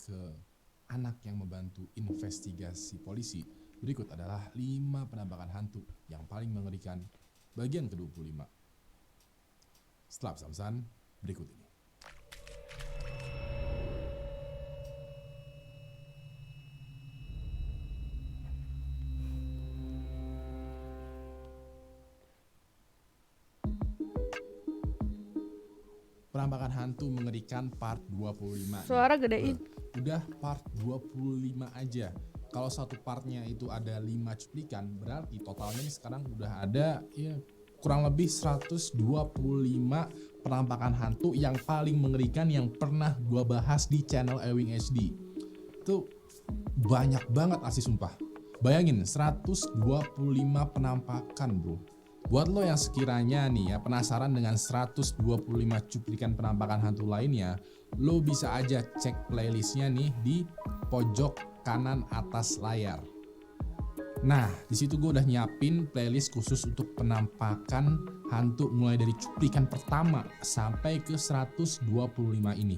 ke anak yang membantu investigasi polisi. Berikut adalah 5 penampakan hantu yang paling mengerikan bagian ke-25. Setelah pesan berikut ini. Penampakan hantu mengerikan part 25. Suara gedein. Udah part 25 aja. Kalau satu partnya itu ada 5 cuplikan, berarti totalnya nih sekarang udah ada ya kurang lebih 125 penampakan hantu yang paling mengerikan yang pernah gua bahas di channel Ewing HD. Itu banyak banget asli sumpah. Bayangin 125 penampakan, bro. Buat lo yang sekiranya nih ya penasaran dengan 125 cuplikan penampakan hantu lainnya, lo bisa aja cek playlistnya nih di pojok kanan atas layar. Nah, di situ gue udah nyiapin playlist khusus untuk penampakan hantu mulai dari cuplikan pertama sampai ke 125 ini.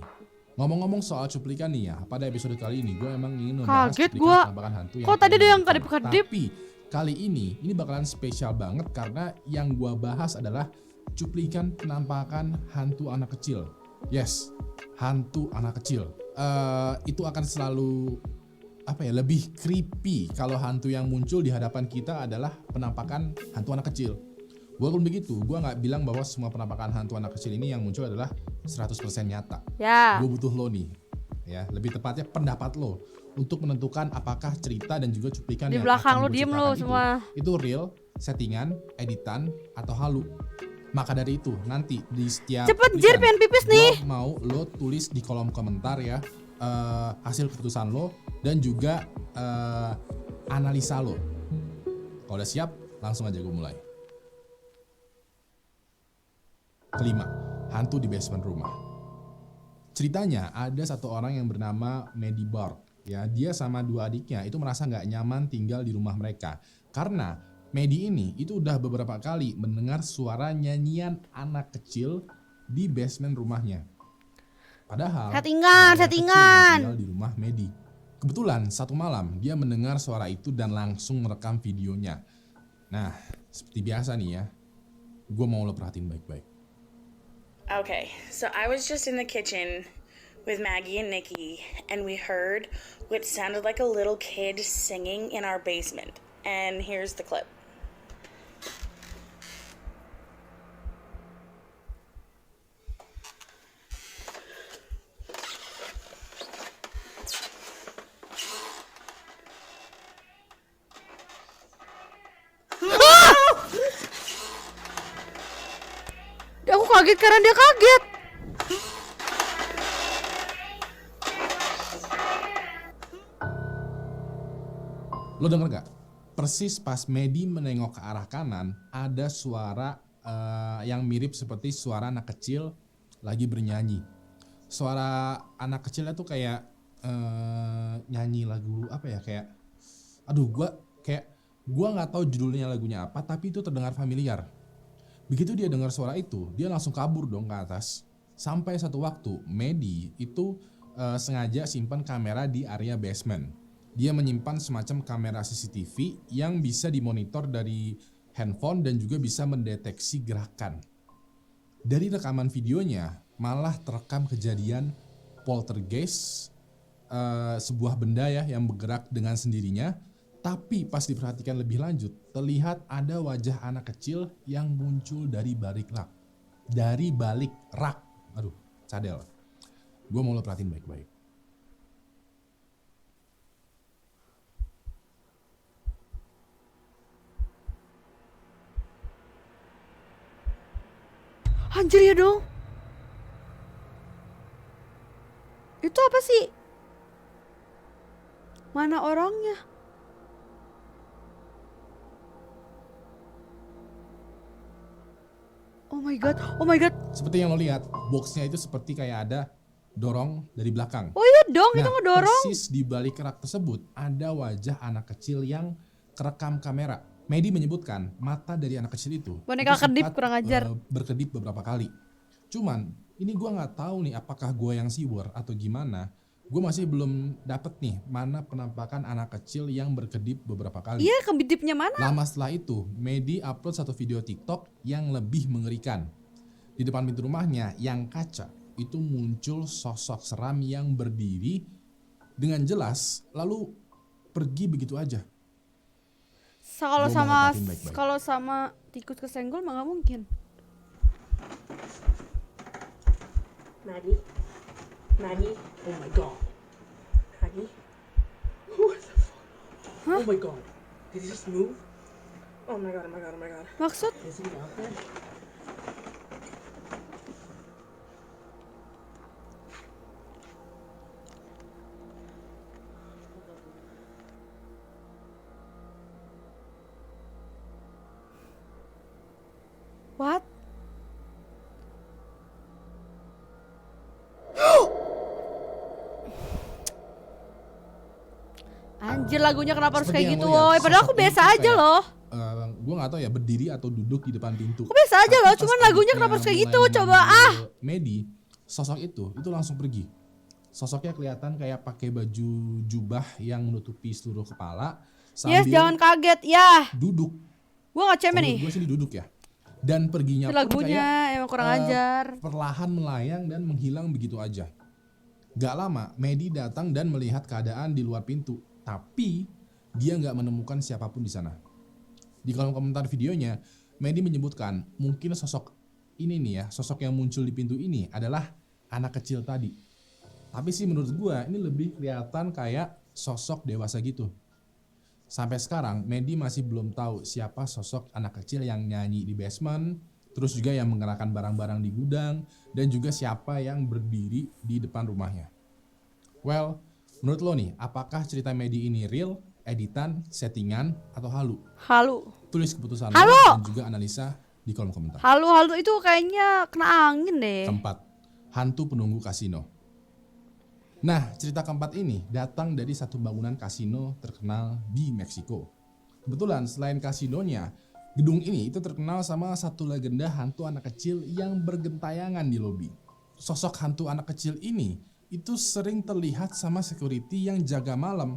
Ngomong-ngomong soal cuplikan nih ya, pada episode kali ini gue emang ingin membahas cuplikan penampakan hantu yang kok tadi ada yang kedip-kedip? Tapi kali ini bakalan spesial banget karena yang gua bahas adalah cuplikan penampakan hantu anak kecil. Yes, hantu anak kecil. Itu akan selalu lebih creepy kalau hantu yang muncul di hadapan kita adalah penampakan hantu anak kecil. Walaupun begitu, gua nggak bilang bahwa semua penampakan hantu anak kecil ini yang muncul adalah 100% nyata. Ya. Gua butuh lo nih, ya lebih tepatnya pendapat lo untuk menentukan apakah cerita dan juga cuplikan di yang belakang akan lu diem lu semua itu real, settingan, editan, atau halu. Maka dari itu nanti di setiap cepet Jir, pengen pipis nih. mau lo tulis di kolom komentar ya hasil keputusan lo dan juga analisa lo. Kalau udah siap langsung aja gue mulai. Kelima, hantu di basement rumah. Ceritanya ada satu orang yang bernama Maddie Bart. Ya, dia sama 2 adiknya itu merasa nggak nyaman tinggal di rumah mereka karena Maddie ini itu udah beberapa kali mendengar suara nyanyian anak kecil di basement rumahnya. Padahal settingan tinggal di rumah Maddie. Kebetulan satu malam dia mendengar suara itu dan langsung merekam videonya. Nah, seperti biasa nih ya, gue mau lo perhatiin baik-baik. Okay, so I was just in the kitchen with Maggie and Nikki, and we heard what sounded like a little kid singing in our basement. And here's the clip. Aku kaget karena dia kaget. Lo denger gak? Persis pas Maddie menengok ke arah kanan, ada suara yang mirip seperti suara anak kecil lagi bernyanyi. Suara anak kecilnya tuh kayak nyanyi lagu gua nggak tahu judulnya lagunya apa, tapi itu terdengar familiar. Begitu dia dengar suara itu, dia langsung kabur dong ke atas. Sampai satu waktu, Maddie itu sengaja simpan kamera di area basement. Dia menyimpan semacam kamera CCTV yang bisa dimonitor dari handphone dan juga bisa mendeteksi gerakan. Dari rekaman videonya malah terekam kejadian poltergeist, sebuah benda ya yang bergerak dengan sendirinya. Tapi pas diperhatikan lebih lanjut, terlihat ada wajah anak kecil yang muncul dari balik rak. Dari balik rak. Aduh, cadel. Gue mau lo perhatiin baik-baik. Anjir ya dong. Itu apa sih? Mana orangnya? Oh my god, oh my god. Seperti yang lo lihat, boxnya itu seperti kayak ada dorong dari belakang. Oh iya dong, itu ngedorong. Persis di balik rak tersebut ada wajah anak kecil yang kerekam kamera. Maddie menyebutkan mata dari anak kecil itu boneka kedip kurang ajar. Berkedip beberapa kali. Cuman ini gue nggak tahu nih apakah gue yang siwer atau gimana. Gue masih belum dapet nih mana penampakan anak kecil yang berkedip beberapa kali. Iya, kedipnya mana? Lama setelah itu, Medi upload satu video TikTok yang lebih mengerikan. Di depan pintu rumahnya yang kaca itu muncul sosok seram yang berdiri dengan jelas lalu pergi begitu aja. Kalau Gua mau sama ngotatin baik-baik. kalau sama tikus kesenggol mah nggak mungkin. Maggie? Maggie? Oh my god. Maggie? What the fuck? Oh my god. Did he just move? Oh my god, oh my god, oh my god. Maksud? Is he out there? What? Anjir, lagunya kenapa harus Seperti kayak yang gitu, lo lihat, woy? Padahal aku sosok ini biasa tuh aja kayak, loh. Gue gak tahu ya berdiri atau duduk di depan pintu. Aku biasa aja Tapi loh, pas cuman lagunya adiknya kenapa harus kayak mulai gitu? Coba manggil Medi, sosok itu langsung pergi. Sosoknya kelihatan kayak pakai baju jubah yang menutupi seluruh kepala Yes, sambil jangan kaget. Ya, duduk. gua gak cemen nih. Gue sih duduk ya. Dan perginya Itu pun lagunya kayak emang kurang eh, ajar. perlahan melayang dan menghilang begitu aja. Gak lama, Medi datang dan melihat keadaan di luar pintu. Tapi dia gak menemukan siapapun di sana. Di kolom komentar videonya, Medi menyebutkan mungkin sosok ini nih ya, sosok yang muncul di pintu ini adalah anak kecil tadi. Tapi sih menurut gua ini lebih kelihatan kayak sosok dewasa gitu. Sampai sekarang Medi masih belum tahu siapa sosok anak kecil yang nyanyi di basement, terus juga yang mengerahkan barang-barang di gudang, dan juga siapa yang berdiri di depan rumahnya. Well, menurut lo nih, apakah cerita Medi ini real, editan, settingan, atau halu? Halu. Tulis keputusan Halo! lo dan juga analisa di kolom komentar. Halu itu kayaknya kena angin deh. Keempat, hantu penunggu kasino. Nah, cerita keempat ini datang dari satu bangunan kasino terkenal di Meksiko. Kebetulan selain kasinonya, gedung ini itu terkenal sama satu legenda hantu anak kecil yang bergentayangan di lobi. Sosok hantu anak kecil ini itu sering terlihat sama security yang jaga malam.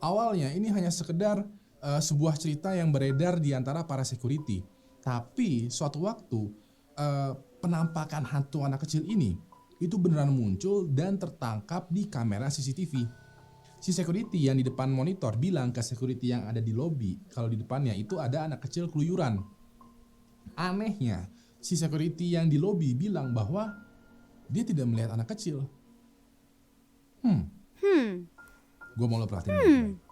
Awalnya ini hanya sekedar sebuah cerita yang beredar di antara para security. Tapi suatu waktu penampakan hantu anak kecil ini itu beneran muncul dan tertangkap di kamera CCTV. Si security yang di depan monitor bilang ke security yang ada di lobi kalau di depannya itu ada anak kecil keluyuran. Anehnya, si security yang di lobi bilang bahwa dia tidak melihat anak kecil. Gue mau lo perhatiin baik-baik.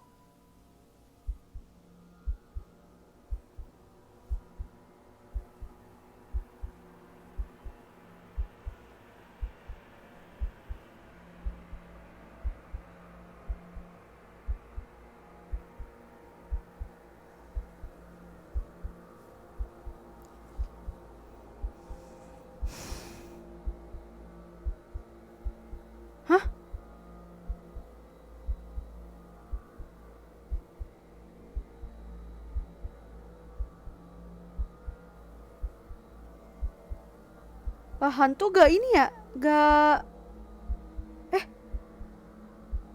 Wah, hantu gak ini ya? Gak...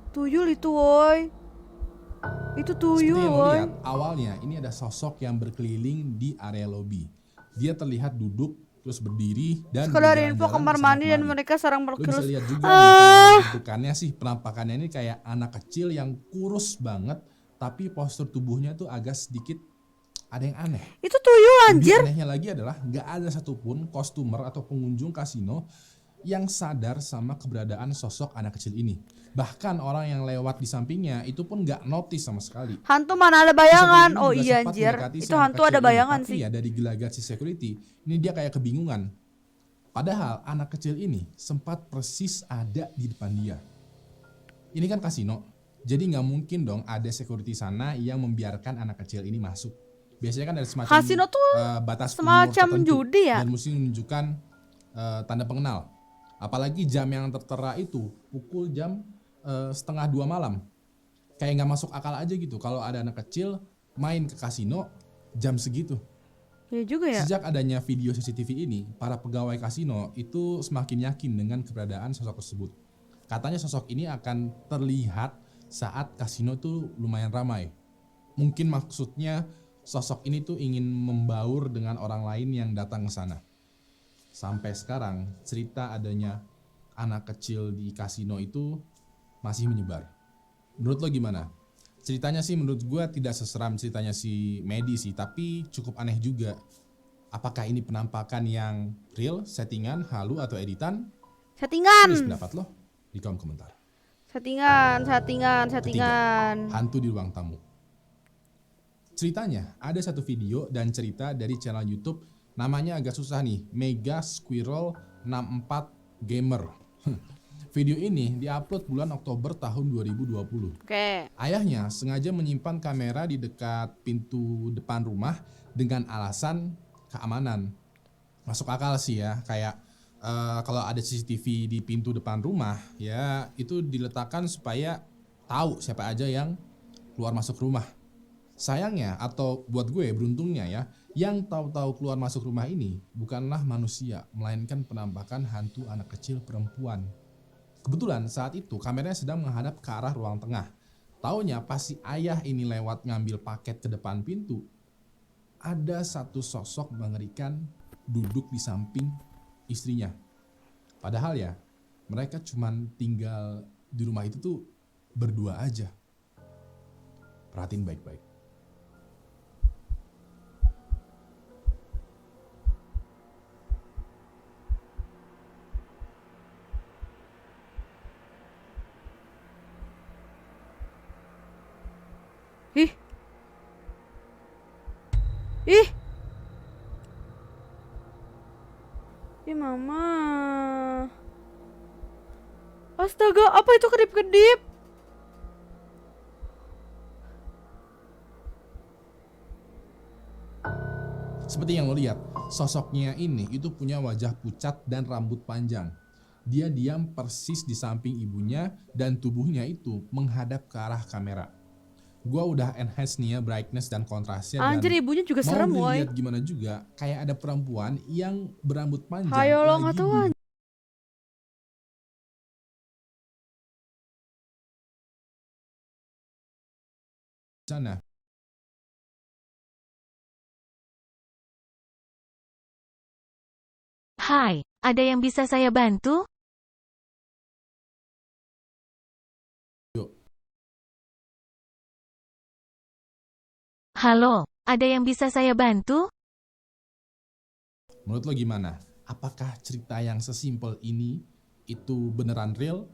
tuyul itu, woy. Itu Seperti tuyul, yang lo woy. lihat, awalnya ini ada sosok yang berkeliling di area lobi. Dia terlihat duduk, terus berdiri, dan Sekedar berjalan-jalan info kamar kesana mandi dan kemari. mereka sarang Lo bisa berkerus. lihat juga nih, kalau bentukannya sih, penampakannya ini kayak anak kecil yang kurus banget, tapi postur tubuhnya tuh agak sedikit ada yang aneh. Itu tuyul, anjir. Lebih anehnya lagi adalah gak ada satupun kostumer atau pengunjung kasino yang sadar sama keberadaan sosok anak kecil ini. Bahkan orang yang lewat di sampingnya itu pun gak notice sama sekali. Hantu mana ada Si bayangan? security Oh juga iya, sempat anjir. mendekati si Itu anak hantu kecil ada ini, bayangan tapi sih. ya dari gelagat si security, ini dia kayak kebingungan. Padahal anak kecil ini sempat persis ada di depan dia. Ini kan kasino, jadi gak mungkin dong ada security sana yang membiarkan anak kecil ini masuk. Biasanya kan ada semacam Kasino tuh batas umur semacam tertentu judi ya? dan mesti menunjukkan tanda pengenal. Apalagi jam yang tertera itu pukul jam 1:30 malam. Kayak nggak masuk akal aja gitu kalau ada anak kecil main ke kasino jam segitu. Iya juga ya. Sejak adanya video CCTV ini, para pegawai kasino itu semakin yakin dengan keberadaan sosok tersebut. Katanya sosok ini akan terlihat saat kasino tuh lumayan ramai. Mungkin maksudnya sosok ini tuh ingin membaur dengan orang lain yang datang ke sana. Sampai sekarang cerita adanya anak kecil di kasino itu masih menyebar. Menurut lo gimana? Ceritanya sih menurut gue tidak seseram ceritanya si Medi sih, tapi cukup aneh juga. Apakah ini penampakan yang real, settingan, halu, atau editan? Tulis Settingan. pendapat lo di kolom komentar. Settingan. Hantu di ruang tamu. Ceritanya ada satu video dan cerita dari channel YouTube namanya agak susah nih, Mega Squirrel 64 Gamer. Video ini diupload bulan Oktober tahun 2020. Oke. Ayahnya sengaja menyimpan kamera di dekat pintu depan rumah dengan alasan keamanan. Masuk akal sih ya, kayak kalau ada CCTV di pintu depan rumah ya itu diletakkan supaya tahu siapa aja yang keluar masuk rumah. Sayangnya atau buat gue beruntungnya ya, yang tahu-tahu keluar masuk rumah ini bukanlah manusia, melainkan penampakan hantu anak kecil perempuan. Kebetulan saat itu kameranya sedang menghadap ke arah ruang tengah. Taunya pas si ayah ini lewat ngambil paket ke depan pintu, ada satu sosok mengerikan duduk di samping istrinya. Padahal ya mereka cuman tinggal di rumah itu tuh berdua aja. Perhatiin baik-baik. Ih. Ih. Ih, Mama. Astaga, apa itu kedip-kedip? Seperti yang lo lihat, sosoknya ini itu punya wajah pucat dan rambut panjang. Dia diam persis di samping ibunya dan tubuhnya itu menghadap ke arah kamera. Gua udah enhance nih ya brightness dan kontrasnya. Anjir, dan ibunya juga mau serem, woy. dilihat gimana juga, kayak ada perempuan yang berambut panjang Hayo lo lagi nggak tahu duduk di sana. Hai, ada yang bisa saya bantu? Yuk. Halo, ada yang bisa saya bantu? Menurut lo gimana? Apakah cerita yang sesimpel ini itu beneran real?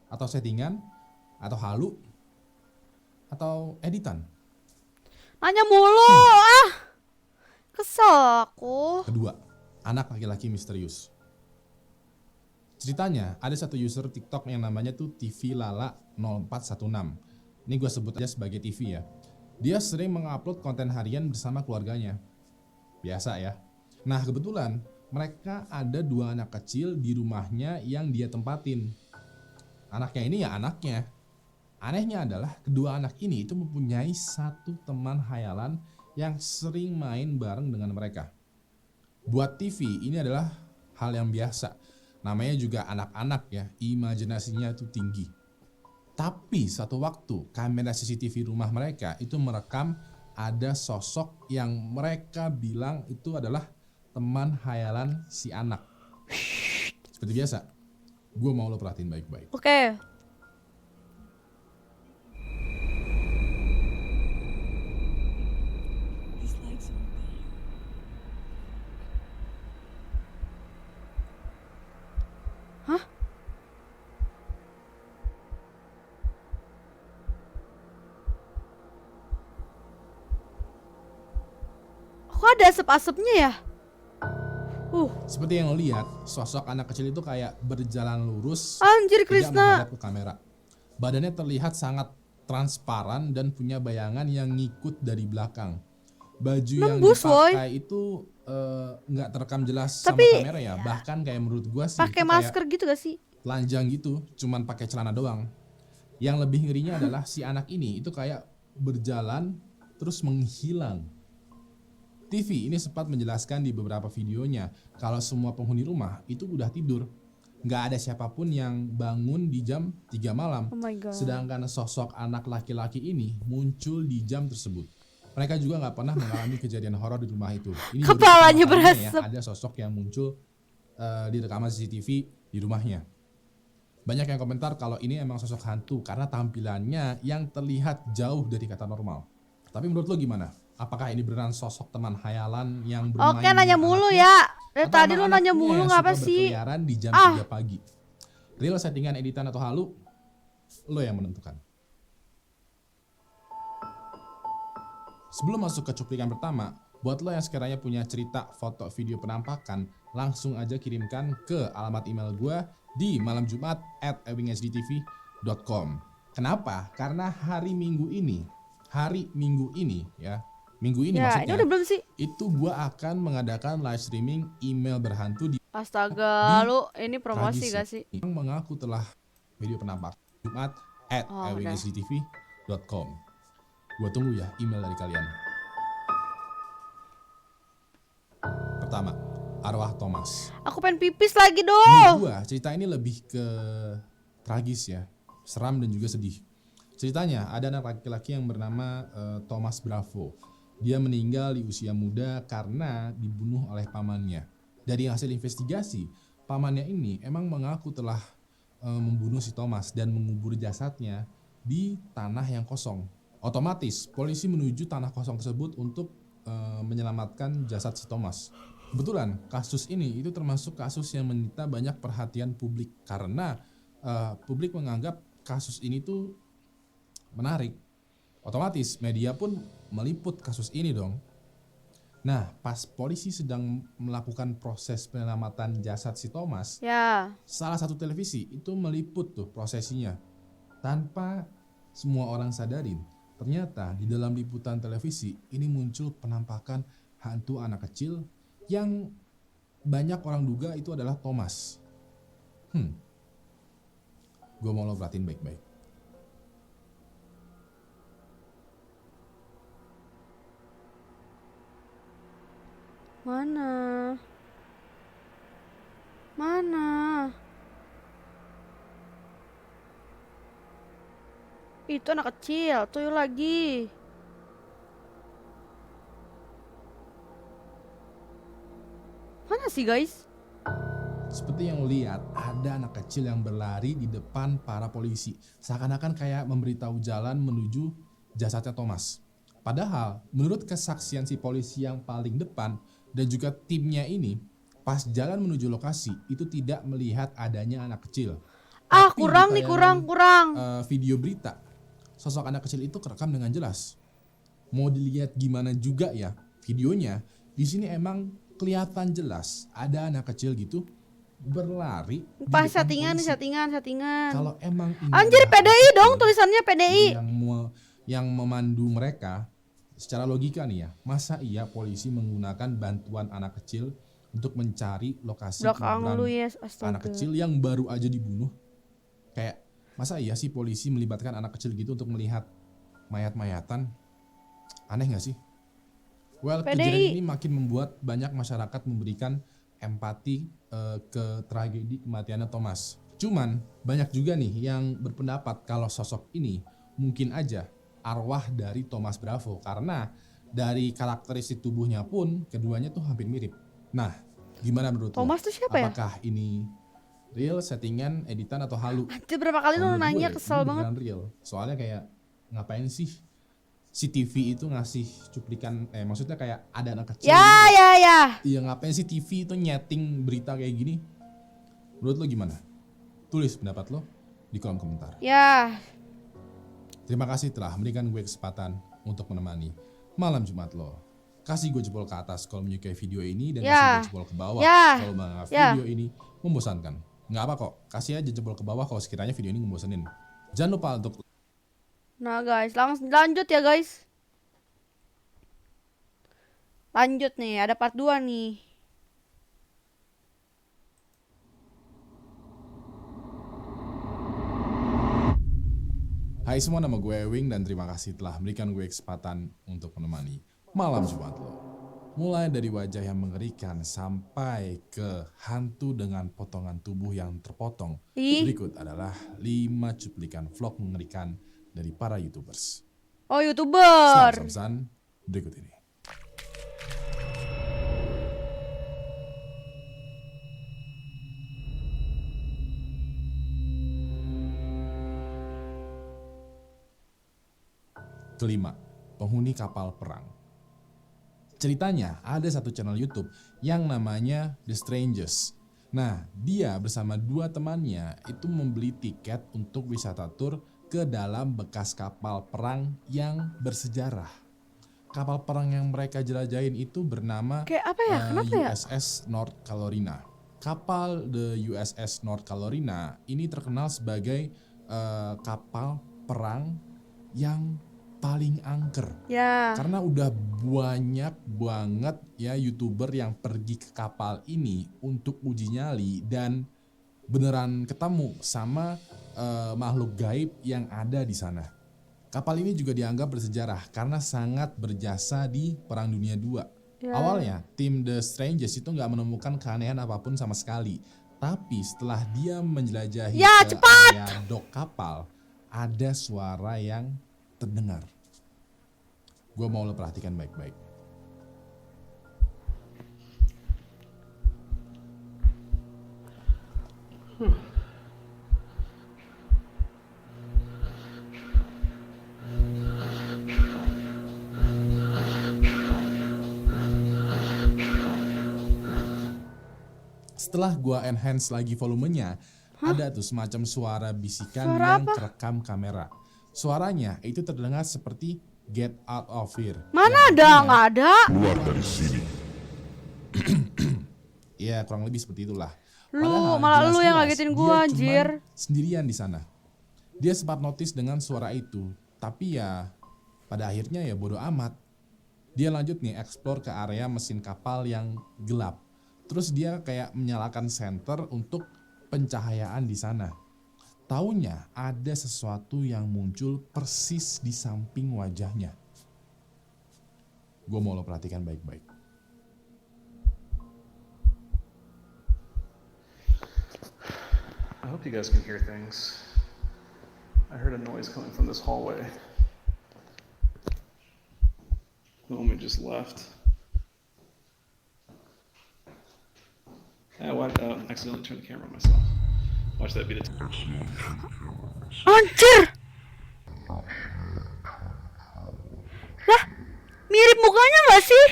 Atau settingan? Atau halu? Atau editan? Nanya mulu, kesel aku. Kedua, anak laki-laki misterius. Ceritanya ada satu user TikTok yang namanya tuh TV Lala 0416. Ini gue sebut aja sebagai TV ya. Dia sering mengupload konten harian bersama keluarganya. Biasa ya. Nah kebetulan mereka ada 2 anak kecil di rumahnya yang dia tempatin. Anaknya ini ya anaknya. Anehnya adalah kedua anak ini itu mempunyai satu teman hayalan yang sering main bareng dengan mereka. Buat TV ini adalah hal yang biasa. Namanya juga anak-anak ya, imajinasinya itu tinggi. Tapi satu waktu kamera CCTV rumah mereka itu merekam ada sosok yang mereka bilang itu adalah teman hayalan si anak. Seperti biasa, gue mau lo perhatiin baik-baik. Oke. Hah? Kok ada asap-asapnya ya? Seperti yang lo lihat, sosok anak kecil itu kayak berjalan lurus, Anjir, tidak Krisna. menghadap ke kamera. Badannya terlihat sangat transparan dan punya bayangan yang ngikut dari belakang. Baju yang Nembus, woy. dipakai itu nggak terekam jelas Tapi sama kamera ya. Bahkan kayak menurut gua sih pakai itu masker kayak gitu gak sih? telanjang gitu, cuman pakai celana doang. Yang lebih ngerinya adalah si anak ini itu kayak berjalan terus menghilang. TV ini sempat menjelaskan di beberapa videonya kalau semua penghuni rumah itu udah tidur. nggak ada siapapun yang bangun di jam 3 malam. Oh my god. Sedangkan sosok anak laki-laki ini muncul di jam tersebut. Mereka juga nggak pernah mengalami kejadian horor di rumah itu. Ini baru Kepalanya pertama kalinya berasap. ada sosok yang muncul di rekaman CCTV di rumahnya. Banyak yang komentar kalau ini emang sosok hantu karena tampilannya yang terlihat jauh dari kata normal. Tapi menurut lo gimana? Apakah ini beneran sosok teman hayalan yang bermain Oke, nanya dengan mulu anaknya? ya. Dari Atau tadi emang lu nanya anaknya mulu yang ngapa suka sih? berkeliaran di jam Ah. 3 pagi? Real settingan editan atau halu? Lo yang menentukan. Sebelum masuk ke cuplikan pertama, buat lo yang sekiranya punya cerita, foto, video penampakan, langsung aja kirimkan ke alamat email gue di malamjumat@ewinghdtv.com. Kenapa? Karena hari Minggu ini ya, Minggu ini Ya, ini maksudnya, udah belum sih? itu gue akan mengadakan live streaming email berhantu di Astaga, Di- lu ini promosi Tragis gak ya. sih? Yang mengaku telah video penampak Jumat Oh, @ewinghdtv.com. Gua tunggu ya email dari kalian. Pertama, arwah Thomas. Aku pengen pipis lagi Menurut dong. gua cerita ini lebih ke tragis ya, seram dan juga sedih. Ceritanya ada anak laki-laki yang bernama Thomas Bravo. Dia meninggal di usia muda karena dibunuh oleh pamannya. Dari hasil investigasi, pamannya ini emang mengaku telah membunuh si Thomas dan mengubur jasadnya di tanah yang kosong. Otomatis polisi menuju tanah kosong tersebut untuk menyelamatkan jasad si Thomas. Kebetulan kasus ini itu termasuk kasus yang menyita banyak perhatian publik karena publik menganggap kasus ini tuh menarik. Otomatis media pun meliput kasus ini dong. Nah, pas polisi sedang melakukan proses penyelamatan jasad si Thomas, Ya, salah satu televisi itu meliput tuh prosesinya. Tanpa semua orang sadarin, ternyata di dalam liputan televisi ini muncul penampakan hantu anak kecil yang banyak orang duga itu adalah Thomas. Gue mau lo perhatiin baik-baik. mana? Mana? Itu anak kecil, tuyul lagi. Mana sih guys? Seperti yang lo lihat, ada anak kecil yang berlari di depan para polisi, seakan-akan kayak memberitahu jalan menuju jasadnya Thomas. Padahal, menurut kesaksian si polisi yang paling depan dan juga timnya ini, pas jalan menuju lokasi itu tidak melihat adanya anak kecil. Ah, Tapi kurang di nih, tayangan, kurang. video berita, sosok anak kecil itu kerekam dengan jelas. Mau dilihat gimana juga ya videonya, di sini emang kelihatan jelas ada anak kecil gitu berlari di Pas depan settingan nih, polisi. settingan. Kalau emang ini Anjir, adalah PDI anak dong, kecil tulisannya PDI. yang memandu mereka, secara logika nih ya, masa iya polisi menggunakan bantuan anak kecil untuk mencari lokasi Belakang lu kuburan ya, astaga. anak kecil yang baru aja dibunuh? Kayak masa iya sih polisi melibatkan anak kecil gitu untuk melihat mayat-mayatan? Aneh gak sih? Well, PDI. kejadian ini makin membuat banyak masyarakat memberikan empati ke tragedi kematiannya Thomas. Cuman banyak juga nih yang berpendapat kalau sosok ini mungkin aja arwah dari Thomas Bravo karena dari karakteristik tubuhnya pun keduanya tuh hampir mirip. Nah, gimana menurut lo? Thomas tuh siapa ya? Apakah ini real, settingan, editan atau halu? Anjir, berapa kali lu Kalau menurut nanya, gue, kesel ini banget. beneran real. Soalnya kayak ngapain sih si TV itu ngasih cuplikan, maksudnya kayak ada anak kecil Ya, gitu. ya. Iya, ngapain sih TV itu nyeting berita kayak gini? Menurut lo gimana? Tulis pendapat lo di kolom komentar. Ya, Terima kasih telah memberikan gue kesempatan untuk menemani malam Jumat lo. Kasih gue jempol ke atas kalau menyukai video ini dan Ya. kasih gue jempol ke bawah Ya. kalau menganggap Ya. video ini membosankan. Nggak apa kok, kasih aja jempol ke bawah kalau sekiranya video ini ngebosenin. Jangan lupa untuk nah guys, langsung lanjut ya guys. Lanjut nih, ada part 2 nih. Hai semua, nama gue Ewing dan terima kasih telah memberikan gue kesempatan untuk menemani malam Jumat lo. Mulai dari wajah yang mengerikan sampai ke hantu dengan potongan tubuh yang terpotong. Ih. Berikut adalah 5 cuplikan vlog mengerikan dari para YouTubers. Oh, YouTuber. Selamat Samsan, berikut ini. Kelima, penghuni kapal perang. Ceritanya ada satu channel YouTube yang namanya The Strangers. Nah, dia bersama 2 temannya itu membeli tiket untuk wisata tur ke dalam bekas kapal perang yang bersejarah. Kapal perang yang mereka jelajahin itu bernama Kayak apa ya? Kenapa ya? USS North Carolina. Kapal the USS North Carolina ini terkenal sebagai kapal perang yang paling angker. Ya. Karena udah banyak banget ya YouTuber yang pergi ke kapal ini untuk uji nyali dan beneran ketemu sama makhluk gaib yang ada di sana. Kapal ini juga dianggap bersejarah karena sangat berjasa di Perang Dunia II. Ya. Awalnya tim The Strangers itu nggak menemukan keanehan apapun sama sekali. Tapi setelah dia menjelajahi Ya, ke cepat! area dok kapal, ada suara yang terdengar. Gue mau lo perhatikan baik-baik. Setelah gue enhance lagi volumenya, ada tuh semacam suara bisikan Suara yang apa? terekam kamera. Suaranya itu terdengar seperti get out of here. Mana Yang ada? artinya, Nggak ada. ya kurang lebih seperti itulah. Lu, Padahal malah lu yang jelas-jelas ngagetin dia gua, cuman anjir. sendirian di sana. Dia sempat notice dengan suara itu, tapi ya pada akhirnya ya bodo amat. Dia lanjut nih explore ke area mesin kapal yang gelap. Terus dia kayak menyalakan senter untuk pencahayaan di sana. Taunya ada sesuatu yang muncul persis di samping wajahnya. Gue mau lo perhatikan baik-baik. I hope you guys can hear things. I heard a noise coming from this hallway. The woman just left. What? I accidentally turned the camera on myself. Watch that be the Anjir. Lah, mirip mukanya nggak sih?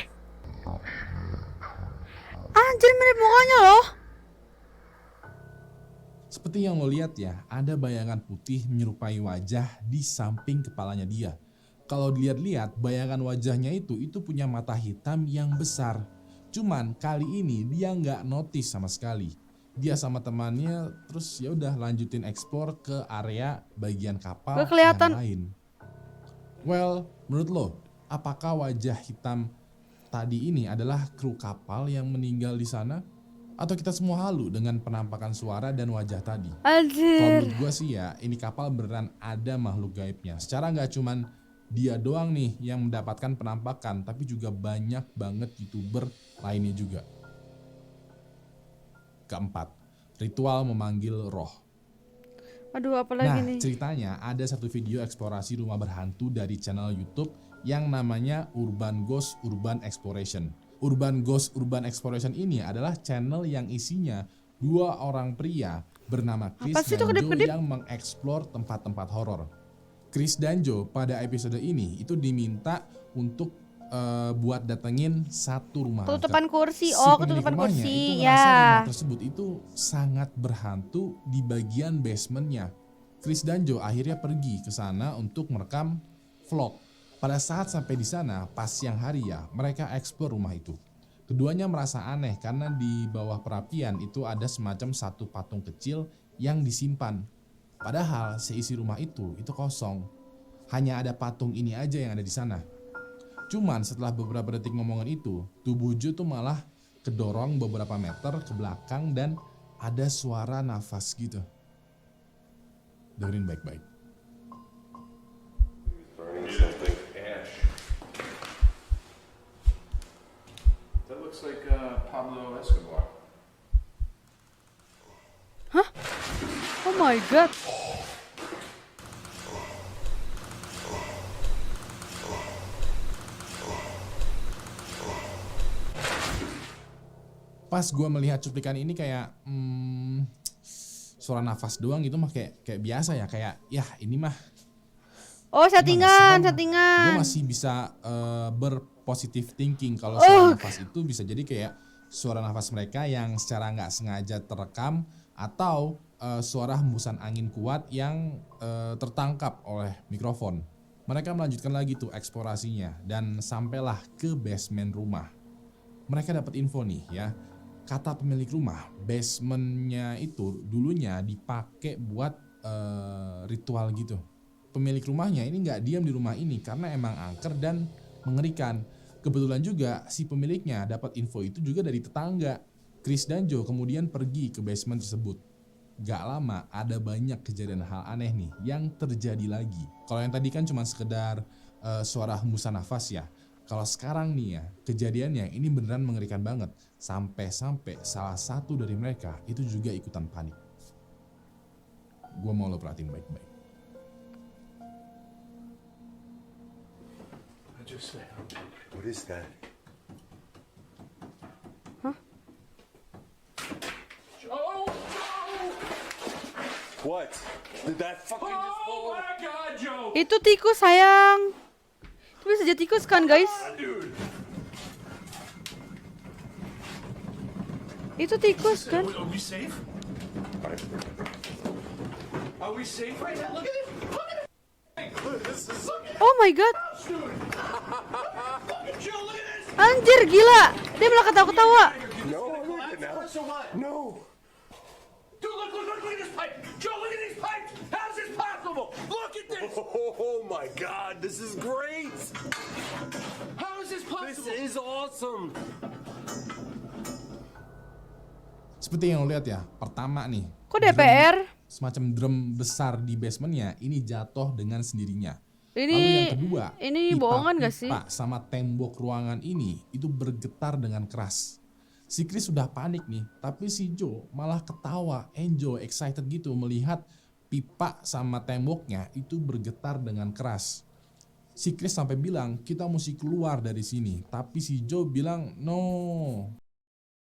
Anjir, mirip mukanya loh. Seperti yang lo lihat ya, ada bayangan putih menyerupai wajah di samping kepalanya dia. Kalau dilihat-lihat, bayangan wajahnya itu punya mata hitam yang besar. Cuman kali ini dia nggak notice sama sekali. Dia sama temannya terus ya udah lanjutin explore ke area bagian kapal Gak kelihatan. yang lain. Well, menurut lo, apakah wajah hitam tadi ini adalah kru kapal yang meninggal di sana? Atau kita semua halu dengan penampakan suara dan wajah tadi? Kalau Anjir. menurut gue sih ya, ini kapal beneran ada makhluk gaibnya. Secara nggak cuman dia doang nih yang mendapatkan penampakan, tapi juga banyak banget YouTuber lainnya juga. Keempat, ritual memanggil roh. Aduh, apalagi Nah, nih? ceritanya ada satu video eksplorasi rumah berhantu dari channel YouTube yang namanya Urban Ghost Urban Exploration. Urban Ghost Urban Exploration ini adalah channel yang isinya 2 orang pria bernama Chris Apa sih itu dan Joe kedip-kedip? yang mengeksplor tempat-tempat horor. Chris dan Joe pada episode ini itu diminta untuk buat datengin satu rumah angker. Ketutupan kursi. Si Oh, pemilik ketutupan rumahnya kursi. itu ngerasa Ya. rumah tersebut itu sangat berhantu di bagian basementnya. Chris dan Joe akhirnya pergi ke sana untuk merekam vlog. Pada saat sampai di sana, pas siang hari ya, mereka eksplor rumah itu. Keduanya merasa aneh karena di bawah perapian itu ada semacam satu patung kecil yang disimpan. Padahal seisi rumah itu kosong. Hanya ada patung ini aja yang ada di sana. Cuman setelah beberapa detik ngomongan itu, tubuh Joe tuh malah kedorong beberapa meter ke belakang dan ada suara nafas gitu. Dengerin baik-baik. Burning something ash. my god. Pas gue melihat cuplikan ini kayak suara nafas doang gitu mah kayak biasa ya, kayak ya ini mah Oh, settingan, gue settingan. masih bisa berpositif thinking kalau suara nafas itu bisa jadi kayak suara nafas mereka yang secara nggak sengaja terekam atau suara hembusan angin kuat yang tertangkap oleh mikrofon. Mereka melanjutkan lagi tuh eksplorasinya dan sampailah ke basement rumah. Mereka dapat info nih ya, kata pemilik rumah, basementnya itu dulunya dipakai buat ritual gitu. Pemilik rumahnya ini nggak diam di rumah ini karena emang angker dan mengerikan. Kebetulan juga si pemiliknya dapat info itu juga dari tetangga. Chris dan Joe kemudian pergi ke basement tersebut. Gak lama ada banyak kejadian hal aneh nih yang terjadi lagi. Kalau yang tadi kan cuma sekedar suara hembusan nafas ya. Kalau sekarang nih ya, kejadiannya ini beneran mengerikan banget. Sampai-sampai salah satu dari mereka itu juga ikutan panik. Gua mau lo perhatiin baik-baik. What is that? What? Did that fucking just blow up? Itu tikus sayang. Itu bisa jadi tikus kan guys? Itu tikus kan? Are we safe? Are we safe right now? Look at it! Look at it! Oh my god. Joe, look at this! Anjir gila. Dia malah ketawa-ketawa. No, no. Dude, look at this pipe! Joe, look at these pipes! How is this possible? Look at this! Oh my god, this is great! How is this This possible? is awesome! Seperti yang lo lihat ya, pertama nih. Kok DPR? Semacam drum besar di basementnya ini jatuh dengan sendirinya. Ini Lalu yang kedua, bohongan gak sih? pipa sama tembok ruangan ini itu bergetar dengan keras. Si Chris sudah panik nih, tapi si Joe malah ketawa, enjoy, excited gitu melihat pipa sama temboknya itu bergetar dengan keras. Si Chris sampai bilang kita mesti keluar dari sini, tapi si Joe bilang no.